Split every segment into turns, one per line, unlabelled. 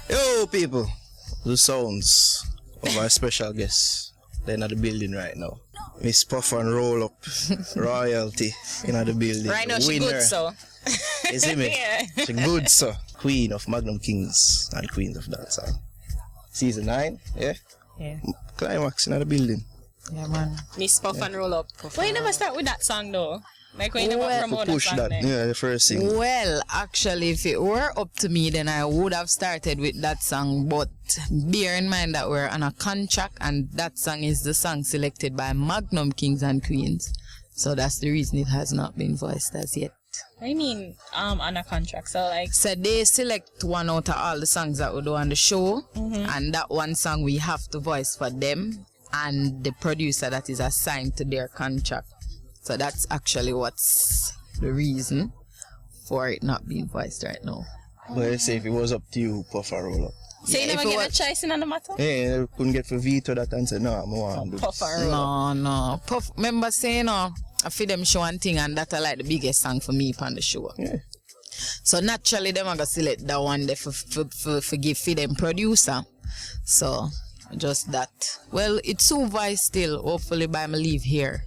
Yo, people, the sounds of our special guest. They're in the building right now. Miss Puff and Roll Up Royalty in the building.
Right now, she good, so.
You see me?
Yeah.
She good, so. Queen of Magnum Kings and Queens of Dancehall. Season 9, yeah?
Yeah.
Clymaxx in the building.
Yeah, man. Miss Puff and Roll Up. Why you never start with that song, though? Like, when you never promote
push
that song
that,
then?
yeah, the first thing.
Well, actually, if it were up to me, then I would have started with that song. But bear in mind that we're on a contract, and that song is the song selected by Magnum Kings and Queens. So that's the reason it has not been voiced as yet.
What do you mean, on a contract? So, like...
So they select one out of all the songs that we do on the show, and that one song we have to voice for them and the producer that is assigned to their contract. So that's actually what's the reason for it not being voiced right now.
But I say if it was up to you, Puff and Roll Up.
So you never get a choice in on the matter?
Yeah, you couldn't get for veto that and say, no, I'm going to do
Puff
this.
and Roll Up.
No. Puff, remember saying, I feel them show one thing and that I like the biggest song for me on the show.
Yeah.
So naturally, them are going to select that one there for give for them producer. So, just that. Well, it's so voice still, hopefully by my leave here.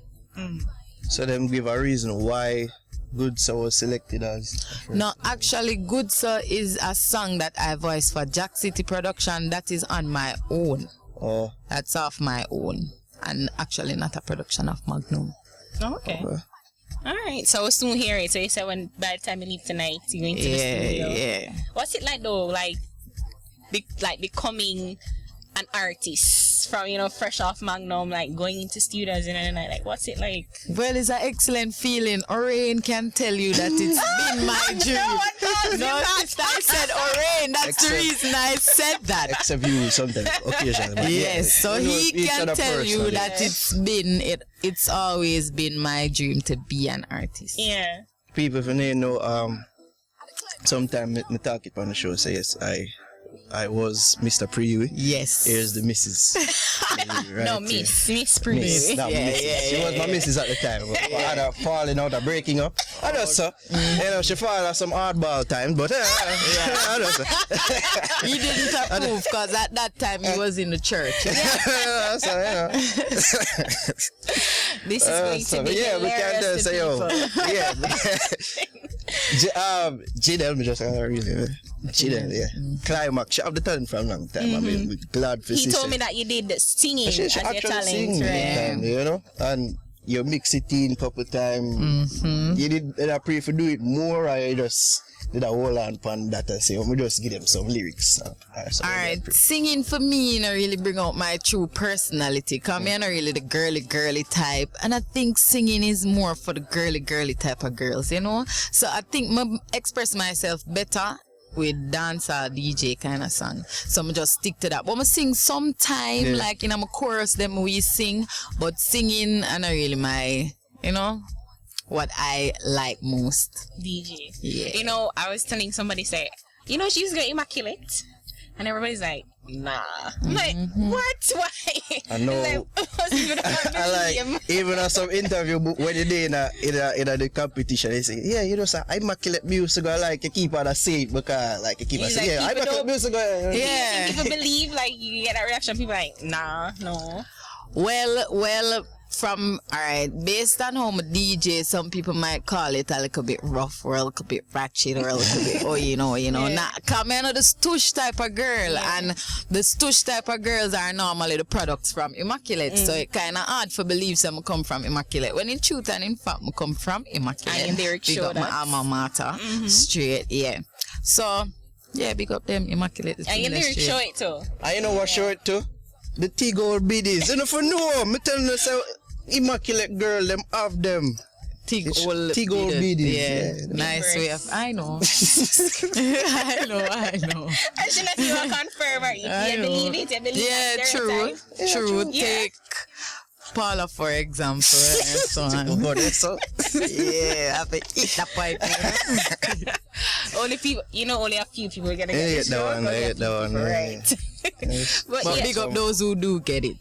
So them give a reason why Good Sir was selected as.
No, actually, Good Sir is a song that I voiced for Jack City Production. That is on my own.
Oh.
That's off my own. And actually not a production of Magnum.
Oh, okay. Alright, so we'll soon hear it. So you said by the time you leave tonight, you're going to the studio.
Yeah.
What's it like though? Like becoming an artist from, fresh off Magnum, like going into studios and like what's it like?
Well, it's an excellent feeling. Orain can tell you that it's been my dream. No, sister, I said Orain. That's the reason I said that.
Except you sometimes, occasionally. But
yes, so he can tell you that
Yeah.
it's always been my dream to be an artist.
Yeah.
People, if you know, sometimes I talk it on the show, say yes, I was Mr. Preewee.
Yes.
Here's the missus. Right,
No, Miss Preewee.
Miss, not missus. She was my missus at the time. But had her falling out, breaking up. I know, so. She fall at some hardball times, but I know, so.
He didn't approve because at that time he was in the church.
So,
This is going to be
we can't
hilarious to people.
Jidel, me just really. Jidel, yeah. Clymaxx, she have the talent from a long time. I mean, we're glad for
He told me that you did the singing as your talent, right?
You know, and you mix it in a couple times. You did pray for do it more, or you just did a whole on pan that and say, we just give them some lyrics.
Alright, singing for me, you know, really bring out my true personality. Because I'm not really the girly type. And I think singing is more for the girly type of girls, you know. So I think I express myself better with dancehall DJ kind of song. So I just stick to that. But I sing sometime, like in my chorus, them we sing. But singing, and not really my, what I like most.
DJ.
Yeah.
I was telling somebody, say, she's got immaculate. And everybody's like, nah. I'm like, what? Why?
I know. I like, even on some interview when you did in the competition, they say, yeah, immaculate music, I like you keep on say it because like you keep on saying, yeah, immaculate music.
Yeah. People believe like you get that reaction, people are like, nah, no.
Well, based on how I'm a DJ, some people might call it a little bit rough or a little bit ratchet or a little bit, Nah, cause I'm the stush type of girl, and the stush type of girls are normally the products from Immaculate, so it kind of hard for believe some come from Immaculate. When in truth and in fact, I come from Immaculate.
And lyrics show that.
My alma mater, straight, yeah. So, yeah, big up them Immaculate.
And your lyrics show it too.
And you know what show it too? The T-Gold biddies. You know for no, me telling you, say, Immaculate girl, them have them.
T-Gold
biddies.
Yeah, nice way of. I know. I know.
I should not even confirm or you believe it. You believe
it. Yeah, true. Take Paula for example and so on. Yeah, I have to eat that pipe.
Only people, only a few people are gonna get
this show. I get that one.
Right.
But big up those who do get it.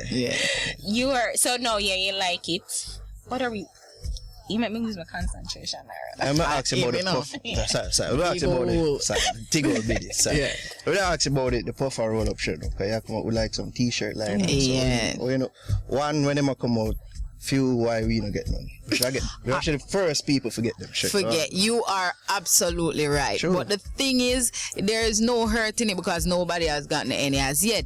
Yeah.
You like it. What are we? You make me lose my concentration there.
I'm not asking about the puff. Sorry. We're asking about the Tiggle business.
Yeah.
We're not asking about the puff and roll up shirt. Okay, you come out with like some t-shirt line.
Yeah.
So, you know, one when them come out, few why we don't get none. We're actually the first people forget them shit.
Forget. You are absolutely right.
True.
But the thing is, there is no hurt in it because nobody has gotten any as yet.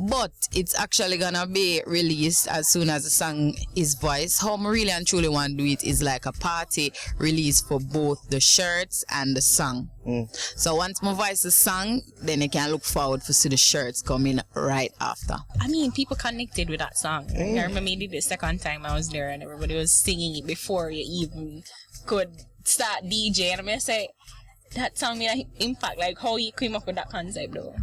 But it's actually gonna be released as soon as the song is voiced. How I really and truly want to do it is like a party release for both the shirts and the song. So once my voice the song, then you can look forward to see the shirts coming right after.
I mean, people connected with that song. I remember you did the second time I was there and everybody was singing it before you even could start DJ. And I'm going to say, that song made an impact. Like, how you came up with that concept, though?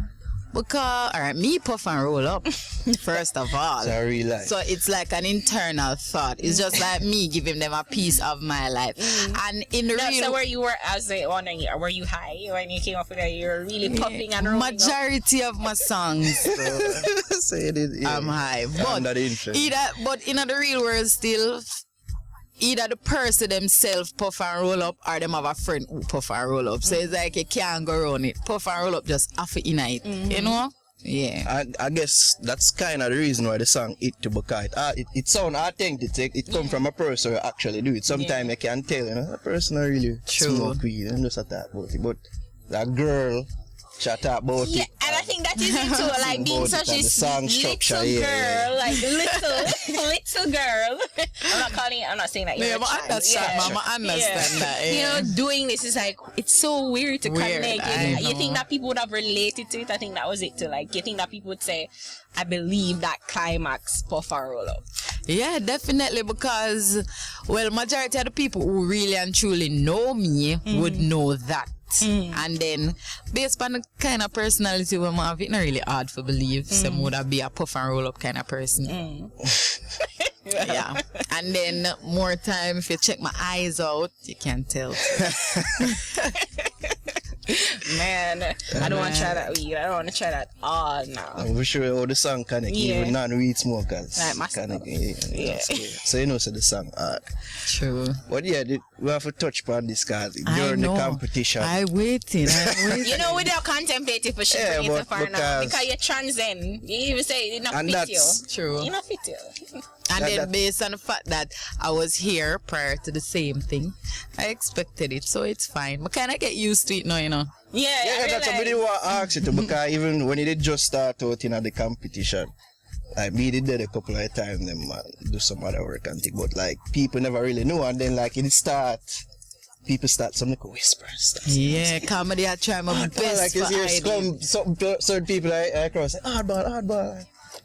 Because, alright, me puff and roll up, first of all.
Sorry, like.
So it's like an internal thought. It's just like me giving them a piece of my life. And in the real...
So where you were, I was wondering, were you high when you came up with it? You were really puffing and rolling
Majority of my songs,
So you did, yeah.
I'm high. But in the real world still... Either the person themselves puff and roll up or them have a friend who puff and roll up. So it's like you can't go around it. Puff and roll up just half in it. You know? Yeah.
I guess that's kind of the reason why the song hit to because it sound authentic. It come from a person who actually do it. Sometimes you can tell, you know, that person are really smoke weed and just talk about it. But that girl, she talk about it.
And I think that is it too. Like being such a little girl, like little girl. I'm not saying that you're a child.
I understand that. Yeah.
You know, doing this is like, it's so weird to connect. You think that people would have related to it? I think that was it too. Like, you think that people would say, I believe that Clymaxx puff and roll up.
Yeah, definitely, because, well, majority of the people who really and truly know me would know that. And then, based on the kind of personality we have, it's not really hard to believe some would be a puff and roll up kind of person. Yeah. And then, more time, if you check my eyes out, you can tell.
Man, I don't want to try that weed. I don't want to try that all now.
I'm sure how the song connect, even non-weed smokers.
Like
Masicka. So you know, so the song hard.
True.
But yeah, we have to touch upon this because during the competition.
I'm waiting.
You know, we don't contemplate for shit when you're far now. Because you transcend. You even say it not fit you.
True.
It not fit you.
And then based on the fact that I was here prior to the same thing, I expected it, so it's fine. But kind of get used to it now, you know.
Yeah,
that's what I really want to ask you to, because even when you did just start out in the competition, like me did that a couple of times, then do some other work and think, but like people never really know, and then like it start. People start some like whispers.
Yeah, comedy. I try my best
like
for hiding.
Some certain people across say, hardball.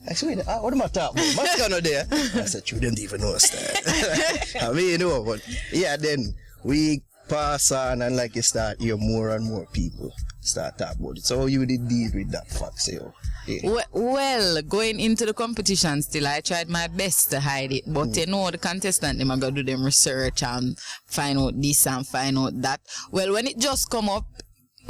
I said, what am I talking about? What's going on there? I said, you didn't even know that. I mean, you know, but yeah, then we pass on and like you start hear more and more people start talking about it. So you did deal with that fact, so yeah.
Well, going into the competition still, I tried my best to hide it. But you know, the contestant, them are going to do them research and find out this and find out that. Well, when it just come up,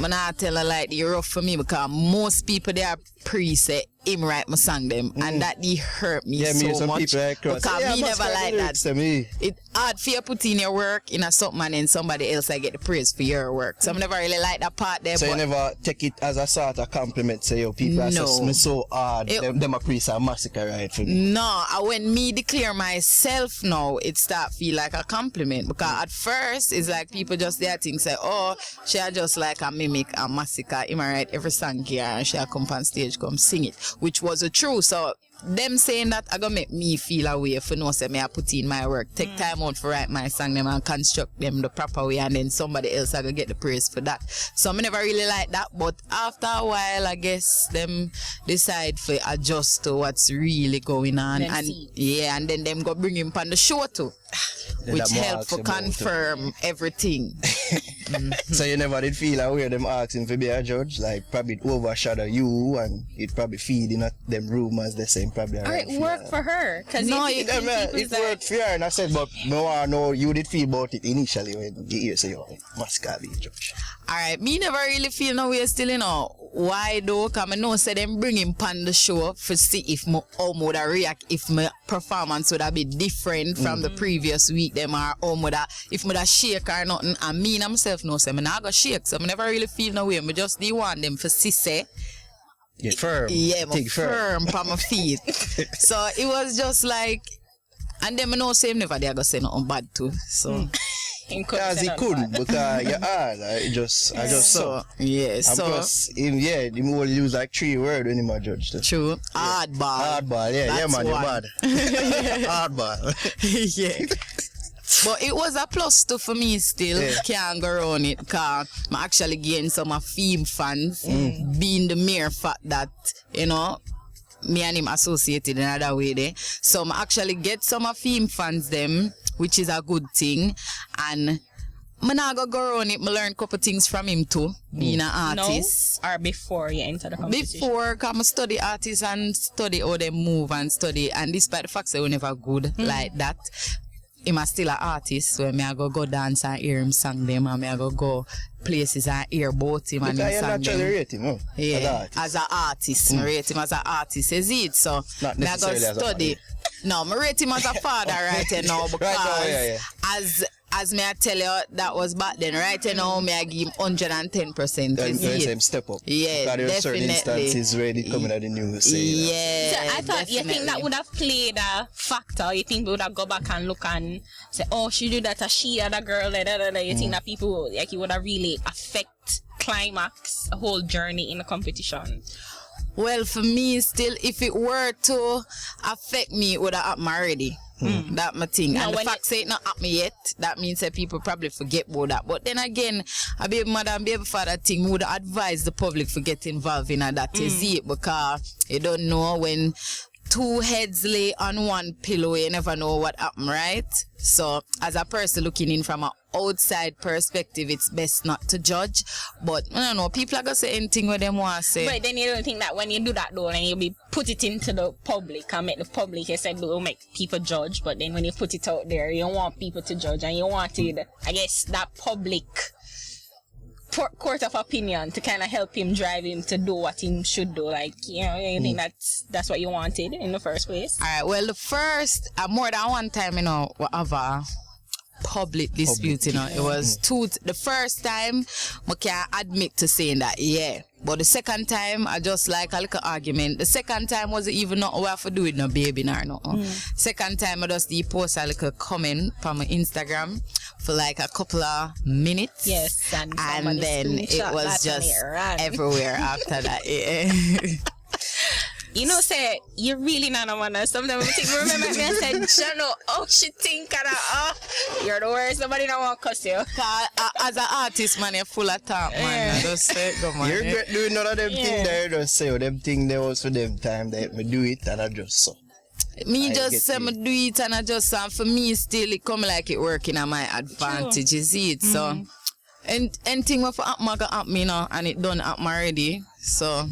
I tell her like it's rough for me because most people they are pre-say him write my song them and that they hurt me so much because me never like that. It hard for you put in your work in a something and then somebody else I get the praise for your work. So I never really like that part there.
So you never take it as a sort of compliment, say yo people assess me so hard, them a praise a Masicka right for me.
No, when me declare myself now, it start feel like a compliment because at first it's like people just there think say, oh, she just like a mimic a Masicka, him write every song here and she come on stage come sing it, which was a true. So them saying that I gonna make me feel a way for no say me I put in my work, take time out for write my song them and construct them the proper way, and then somebody else I gonna get the praise for that. So I never really like that, but after a while I guess them decide to adjust to what's really going on, and and then them go bring him on the show too. Which helped to confirm everything.
So you never did feel aware them asking to be a judge, like probably it overshadow you and it probably feed in them rumors they saying probably.
Or it worked for her.
No,
it worked for her, and I said, but no one know you did feel about it initially when you hear say, oh, Masicka be a judge.
Alright, me never really feel no way still, you know. Why though? Because I know say them bring him on the show for see if how would I react if my performance would have been different from the previous week. Them or how would I, if I shake or nothing. And me and myself know say I not go shake. So I never really feel no way. I just do want them for see say.
Get firm.
Yeah, firm on my feet. So it was just like, and then I know say never they go say nothing bad too. So.
Because he couldn't, because you are. I just saw.
Yeah,
and
so.
plus, he will use like 3 words when he might judge.
True.
Yeah. Hardball, yeah, man, you're bad. Hardball.
Yeah. But it was a plus too for me still. Yeah. Can't go around it because I actually gained some of Fame fans, being the mere fact that, you know, me and him associated in another way there. So I actually get some of Fame fans them, which is a good thing. And I not go around it, I learned a couple things from him too, being an artist.
No, or before you enter the competition?
Before, because I study artists and study how they move and study. And despite the fact that we never good like that, I'm still an artist, so I go dance and hear him sing them, and I go places and hear about him and him sing them.
Naturally rate him, huh?
Yeah, as an artist. I rate him as an artist, is it? So
not
I go study. No, I rate him as a father right now because
right now,
as me I tell you, that was back then. Right now, me I give him 110%.
Then step up.
Yeah,
because there are certain instances where they coming at the news.
Yeah.
So I thought you think that would have played a factor. You think we would have go back and look and say, oh, she do that, she other girl, You think that people like it would have really affect Clymaxx, a whole journey in the competition?
Well, for me, still, if it were to affect me, it would have happened already. That my thing. Now, and the fact say it not happened yet, that means that people probably forget about that. But then again, a baby mother and baby father thing would advise the public to get involved in that. You see it, because you don't know when 2 heads lay on one pillow, you never know what happened, right? So, as a person looking in from an outside perspective, it's best not to judge. But, I don't know, people are going to say anything what they want to say.
But then you don't think that when you do that, though, and you be put it into the public and make the public, you said, don't make people judge. But then when you put it out there, you don't want people to judge, and you wanted, I guess, that public court of opinion to kind of help him, drive him to do what he should do. Like, you know, you think that's what you wanted in the first place? All
right, well, the first, more than one time, you know, whatever public dispute, you know, it was the first time I can admit to saying that, yeah. But the second time, I just like a little argument. The second time wasn't even not what to do with no baby or nothing. Second time, I just post a little comment from my Instagram for like a couple of minutes.
Yes, and
then it was just everywhere after that. Yeah.
You know, say, you really not want to. Sometimes people remember me and said, Jano, oh, she think you're the worst. Nobody don't want to cuss you.
As an artist, man, you're full of talk, man. I just say, go, man.
You regret doing none of them things there. Just say, them things there was for them time that me do it and I just saw.
Me just say me do it and I just for me still it come like it working on my advantage, you see it. So, and anything what happen, you know, and it done happen already. So,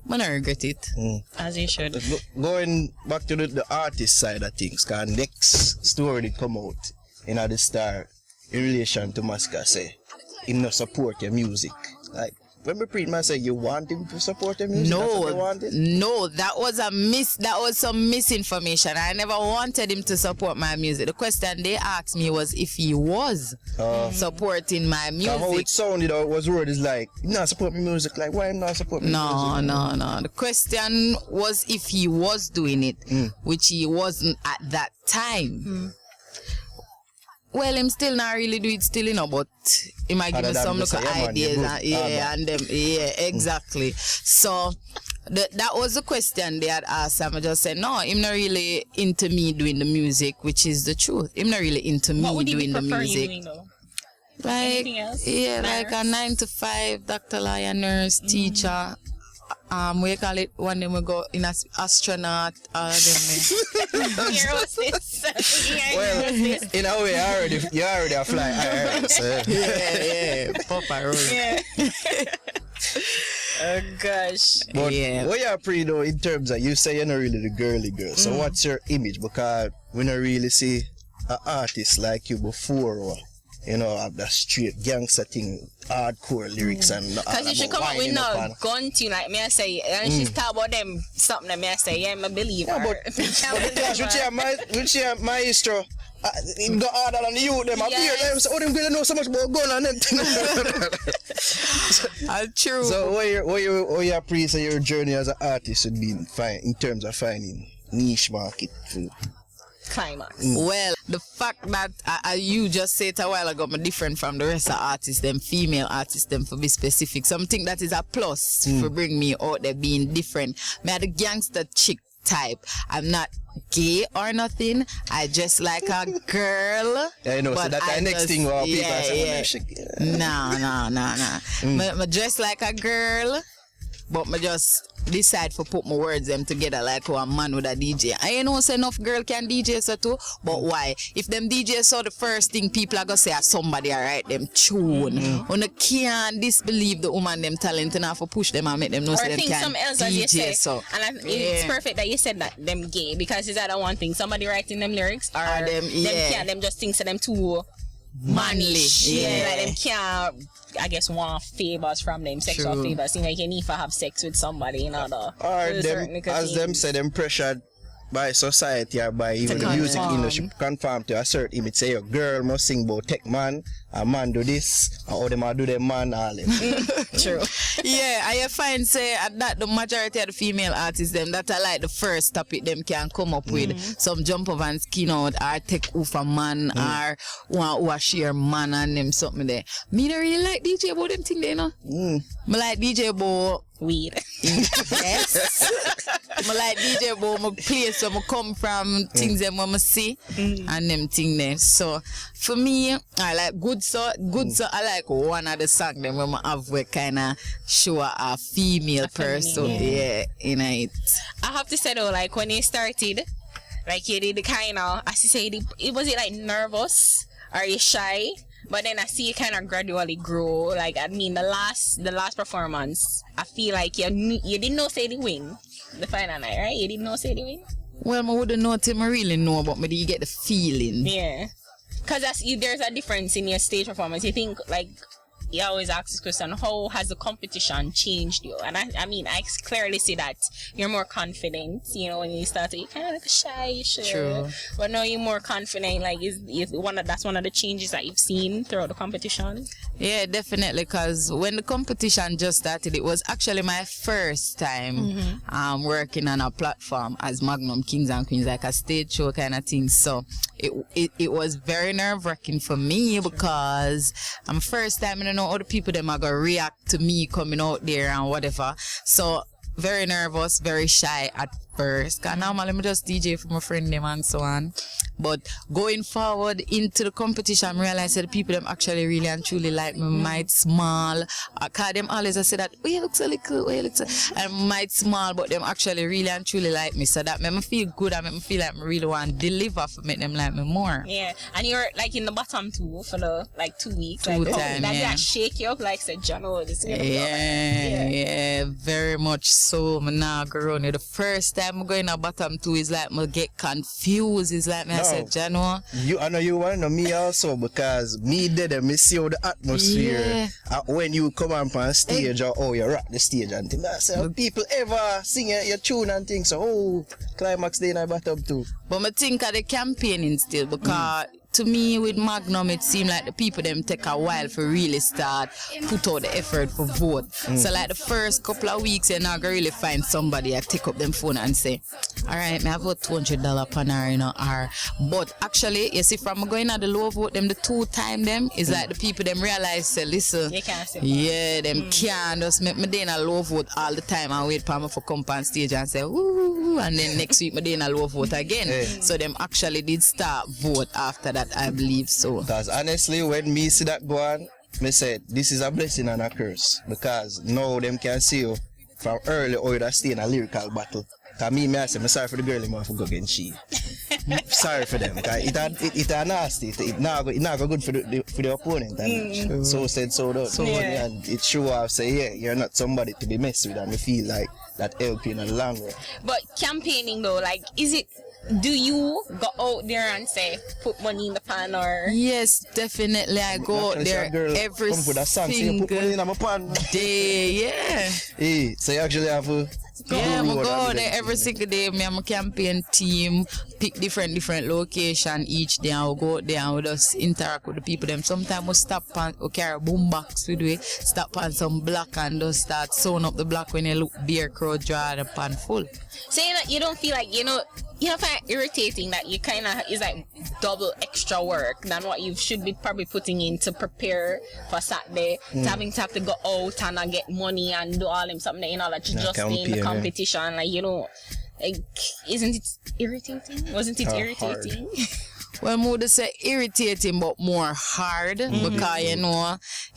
I don't regret it.
As you should.
Going back to the artist side of things, because next story did come out in the Star in relation to Masicka say him not support your music. Like when we preach man say you want him to support your music.
No, that was some misinformation. I never wanted him to support my music. The question they asked me was if he was supporting my music.
How it sounded or was word is like, you not support my music, like why not support my music?
No. The question was if he was doing it, which he wasn't at that time. Well, him still not really do it still, you know, but he might give me some look ideas. Exactly. So, that was the question they had asked. I just said, no, him not really into me doing the music, which is the truth. Him not really into me doing the music.
Doing, though?
Like,
anything else?
Yeah,
nurse?
Like a 9 to 5 doctor, lawyer, nurse, teacher. We call it when they will go in as astronaut.
Well,
in a way, you already a fly.
Yeah. Papa Rose.
Yeah. Oh gosh.
But what you are pretty though in terms of you say you're not really the girly girl. So what's your image? Because we don't really see an artist like you before. you know, have that straight gangster thing, hardcore lyrics and
because if she come up with no gun tune like me I say, and she's talk about them something that me I say, yeah, I believe her.
But which maestro, it got harder than the youth them. I hear them say, oh, them gonna know so much about gun and them things.
True.
So what you appreciate your journey as an artist would be in terms of finding niche market for
Clymaxx.
Well, the fact that you just said a while ago, I'm different from the rest of artists, them female artists, them for be specific. Something that is a plus for bring me out there being different. Me the gangster chick type. I'm not gay or nothing. I just like a girl.
Yeah, you know, so that's the next thing where people say,
No. I dress like a girl, but I just decide for put my words them together like a man with a DJ. I know say enough girl can DJ so too, but why? If them DJ saw the first thing people are gonna say somebody write them tune. And I can't disbelieve the woman them talent enough for push them and make them know say them can DJ so. And
it's perfect that you said that them gay, because is that one thing? Somebody writing them lyrics or them just think so them too manly. Yeah, like them can't, I guess, want favors from them, sexual favors. You know, you can even have sex with somebody, you know,
or them, as them say, them pressured by society or by even the music industry conform to a certain image. Say a girl must sing about tech man, a man do this, or them do them man all them.
True. Yeah, I find say that the majority of the female artists them that are like the first topic them can come up with some jump up and skin out or take off a man or one who share man and them something there. Me don't really like DJ about them thing there, you know. Me like DJ about
weed.
Yes. I like DJ about my place where I come from, things them I see and them things there. So for me, I like good so I like one of the songs them when I have where kinda show a female person. Yeah, in it.
I have to say though, like when you started, like you did the kinda, as you say, it was it like nervous? Are you shy? But then I see you kind of gradually grow. Like, I mean, the last performance, I feel like you didn't know say the win, the final night, right? You didn't know say the win.
Well, I wouldn't know till I really know, but maybe you get the feeling.
Yeah, because there's a difference in your stage performance. You think like. You always ask this question, how has the competition changed you? And I mean, I clearly see that you're more confident, you know, when you started, you're kind of like shy,
True.
But now you're more confident, like, that's one of the changes that you've seen throughout the competition?
Yeah, definitely, because when the competition just started, it was actually my first time working on a platform as Magnum Kings and Queens, like a stage show kind of thing. So it was very nerve-wracking for me because I'm first time, you know, other people them are gonna react to me coming out there and whatever. So very nervous, very shy at first. Cause normally I just DJ for my friend them and so on. But going forward into the competition, I realized that the people them actually really and truly like me. Might small. Cause them always I say that, oh, you look so little, oh, you look so, and might small, but them actually really and truly like me. So that made me feel good and make me feel like I really want to deliver for make them like me more.
Yeah, and you're like in the bottom two for the like 2 weeks.
Two
like,
times,
that shake you up like said John, oh, this is
yeah, very much so. I'm now going the first time I'm going to bottom two is like I get confused. It's like me I said, Jano.
I know you want to know me also because me did me see how the atmosphere when you come up on stage or you rock the stage and things. I say, people ever sing your tune and things. So, Clymaxx day in the bottom too.
But I think of the campaigning still because to me with Magnum it seemed like the people them take a while for really start put out the effort for vote. So like the first couple of weeks you're not gonna really find somebody that take up them phone and say, alright, I vote $200 per hour, you know, but actually you see from going at the low vote them the 2 time them is like the people them realize say listen,
you can't say
them can't just make me day in a low vote all the time and wait for me for come on stage and say woo, and then next week me day in a low vote again. So them actually did start vote after that, I believe so.
Because honestly, when me see that go on, me said this is a blessing and a curse because now them can see you from early or you stay in a lyrical battle. Because me I say, I'm sorry for the girl, I'm go against she. Sorry for them. Because it's nasty. It's not go good for the opponent. And so said, so done. And it show off, say, you're not somebody to be messed with and you feel like that help you in the long run.
But campaigning though, like, is it do you go out there and say put money in the pan or?
Yes, definitely. I go out there every single day. Yeah.
Hey, so you actually have to
I go out there every single day. Me and my campaign team pick different location each day. I will go out there and we just interact with the people. Them sometimes we stop and we carry boom box with we stop on some block and just start sewing up the block when you look beer crowd draw the pan full.
So you don't feel like you find it irritating that you kind of is like double extra work than what you should be probably putting in to prepare for Saturday, having to go out and get money and do all them something that you just be in the competition, like isn't it irritating? Wasn't it irritating?
Well, more to say irritating, but more hard because you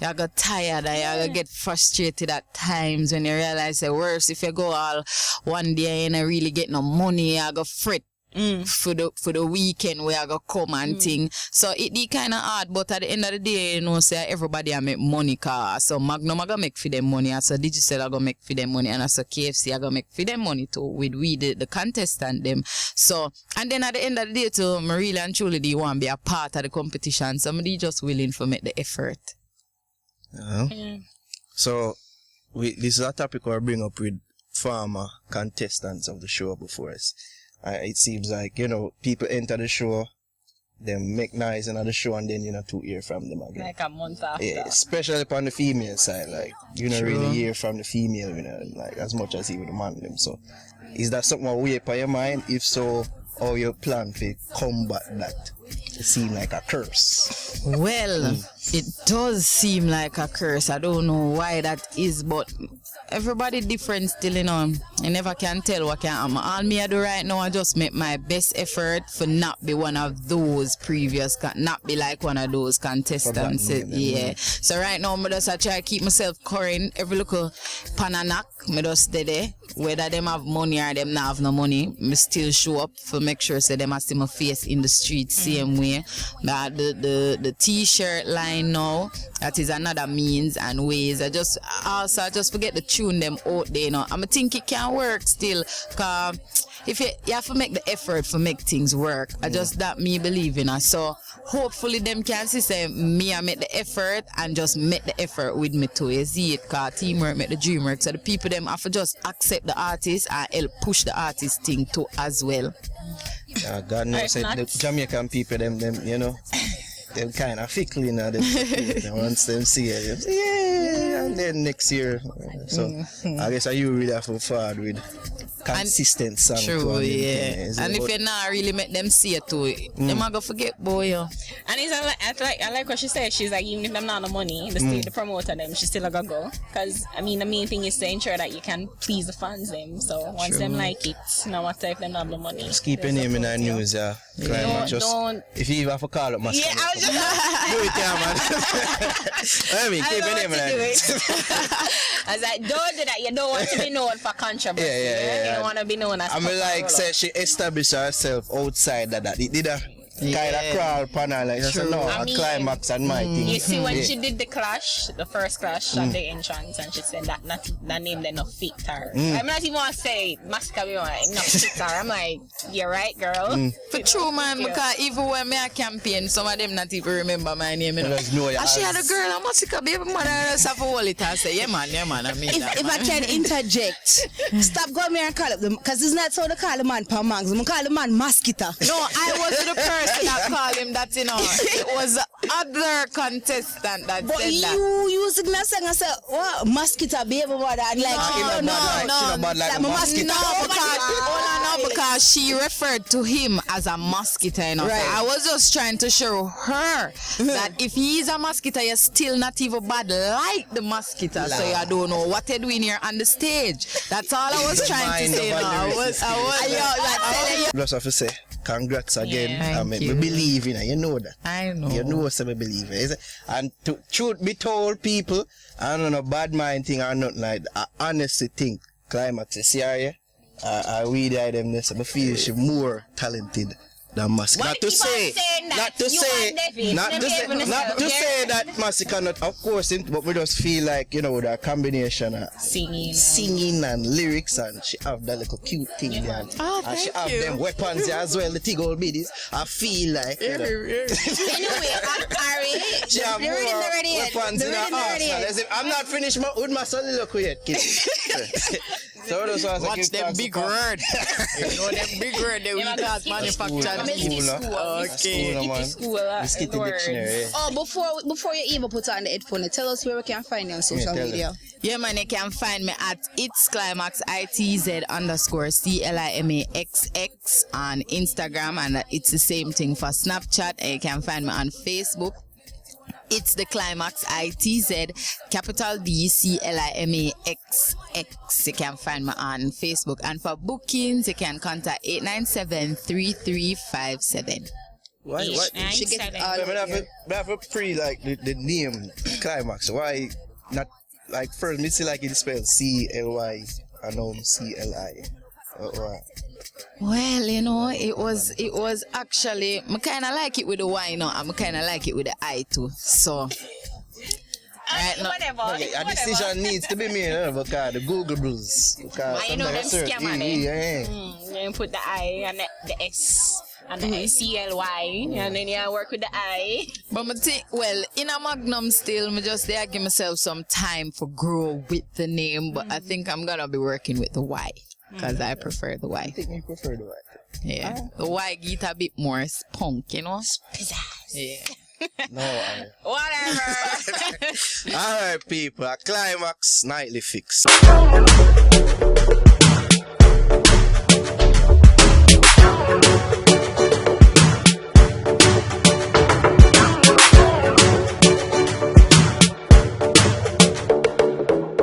get tired and you get frustrated at times when you realize the worst. If you go all one day and you really get no money, you go fret. For the weekend where I go come and thing. So it be kind of hard, but at the end of the day, say everybody I make money cause so Magnum I go make for them money, so Digicel I go make for them money, and so KFC I go make for them money too with the contestant them. So and then at the end of the day too, I really and truly do want to be a part of the competition. So I'm just willing to make the effort.
So this is a topic I bring up with former contestants of the show before us. It seems like, people enter the show, they make noise in the show, and then to hear from them again.
Like a month after.
Yeah, especially upon the female side, like, you don't really hear from the female, like, as much as even the man them. So, is that something that weigh upon your mind? If so, how you plan to combat that? It seems like a curse.
Well, it does seem like a curse. I don't know why that is, but everybody different still, You never can tell what can happen. All me I do right now, I just make my best effort for not be one of those not be like one of those contestants. So right now, I just try to keep myself current. Every little pananak, I just stay there. Whether them have money or them not have no money, I still show up for make sure say them I see my face in the street same way. The t-shirt line now, that is another means and ways. I just forget to tune them out there, I think it can work still, cause if you have to make the effort for make things work. I just that me believe in us. So hopefully them can see say me I make the effort and just make the effort with me too. You see it, cause teamwork make the dream work. So the people them have to just accept the artist and help push the artist thing too as well.
God knows the Jamaican people them they're kind of fickle once them see it, and then next year. So I guess you really have to forward with consistent song.
True, and if you not really make them see it too, them are gonna forget boy. And
it's I like what she said. She's like, even if them not no money, the promoter them, she still gonna go. Cause the main thing is to ensure that you can please the fans them. So once them like it, no matter if them not have the money.
Just keep your name in the news, Clymaxx.
Don't.
If you have to call up Masicka.
Yeah, I was just
do it, man. Keep your name in the news.
I was like, don't do that. You don't want to be known for controversy. You don't want to be known as.
I mean, like, say she established herself outside that. It did kind of crawl panel like so no, a Clymaxx and my thing.
You see when she did the first clash at the entrance, and she said that name did not fit her. I'm not even want to say Masicka not fit her. I'm like, you're right, girl.
For true, man, because even when me a campaign, some of them not even remember my name. And she had a girl, a Masicka baby mother, just have to hold it and say, yeah man, I mean that.
If I can interject, stop going here and call up them, because it's not so they call the man Pamax, they call the man Mosquito.
No, I was the person that called him that, it was the other contestant that
but
said that.
But you sing that song and say, what, Mosquito baby mother, and like,
no, because she referred to him as a mosquito, Right. So I was just trying to show her that if he is a mosquito, you're still not even bad like the mosquito. So you don't know what you're doing here on the stage. That's all I was trying to say.
Just have to say, congrats again. I believe in it. You know that.
I know.
You know what I believe in. And to truth be told, people, I don't know, bad mind thing or nothing like that. I honestly think Clymaxx is here. I really them this. I feel she's more talented than Masicka.
Why
Not to
keep on
say,
saying that?
not to
You
say,
and David,
not
them
to say,
David and
not to
yourself.
say that Masicka not, of course, but we just feel like, you know, the combination of singing and lyrics, and she have that little cute thing there.
Oh,
And she
thank
have
you.
them weapons there as well, the tig old biddies. I feel like, you know,
Anyway, Ari,
she have
the
more
reading already yet.
weapons
The
in her
reading already
arsenal.
yet.
As if I'm not finished with my soliloquy yet, kid. So those ones I
Watch
give
them
thanks
big
to-
word. You know them big word they will not manufacture.
I'm in school.
Okay.
man.
School.
Skitty dictionary, yeah.
Oh, before you even put on the headphone, tell us where we can find you on social
tell
media.
Yeah, man, you can find me at It's Clymaxx ITZ_CLIMAXX on Instagram, and it's the same thing for Snapchat. And you can find me on Facebook. It's the Clymaxx ITZ DCLIMAXX. You can find me on Facebook, and for bookings you can contact 897-3357.
Why?
She gets all
I have a pre like the name Clymaxx. Why not like first me see like it spelled CLY and now CLI.
Well, you know, it was actually I kinda like it with the Y now, and I kinda like it with the I too. So right now,
Whatever.
Okay, a decision needs to be made because the Google Blues. Because
I know them
sometimes
scam on
yeah.
You put the I and the S and the CLY, and then you work with the I.
but I think, well, in a Magnum still, I just there give myself some time for grow with the name, but I think I'm gonna be working with the Y because I prefer the Y.
I think you prefer the white.
Yeah, the Y get a bit more spunk, you know. Yeah.
No,
Whatever.
Alright people, a Clymaxx nightly fix.